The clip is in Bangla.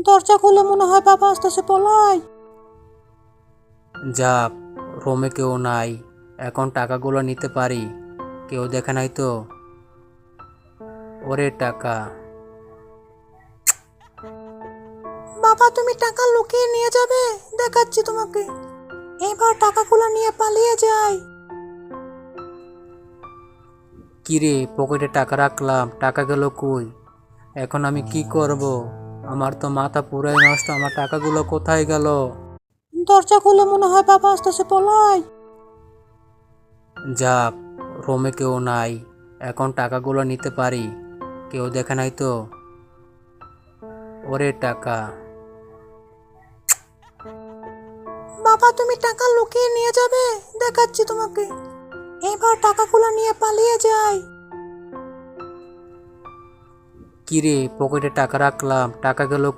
দরজা খুলে মনে হয় বাবা আসতেছে, পলাই। যাক, রোমে কেউ নাই, এখন টাকাগুলো নিতে পারি। কেউ দেখে নাই তো? ওরে টাকা! বাবা, তুমি টাকা লুকিয়ে নিয়ে যাবে? দেখাচ্ছি তোমাকে। এবার টাকাগুলো নিয়ে পালিয়ে যাই। কিরে, পকেটে টাকা রাখলাম, টাকা গেল কই? এখন আমি কি করব? আমার তো মাথা পুরাই নষ্ট, আমার টাকাগুলো কোথায় গেল? দরজা খুলে মনে হয় বাবা আসতেছে, পলাই। যাক, রোমে কেউ নাই, এখন টাকাগুলো নিতে পারি। কেউ দেখে নাই তো? ওরে টাকা! বাবা, তুমি টাকা লুকিয়ে নিয়ে যাবে? দেখাচ্ছি তোমাকে। এবার টাকাগুলো নিয়ে পালিয়ে যাই। কিরে, পকেটে টাকা রাখলাম, টাকা গেল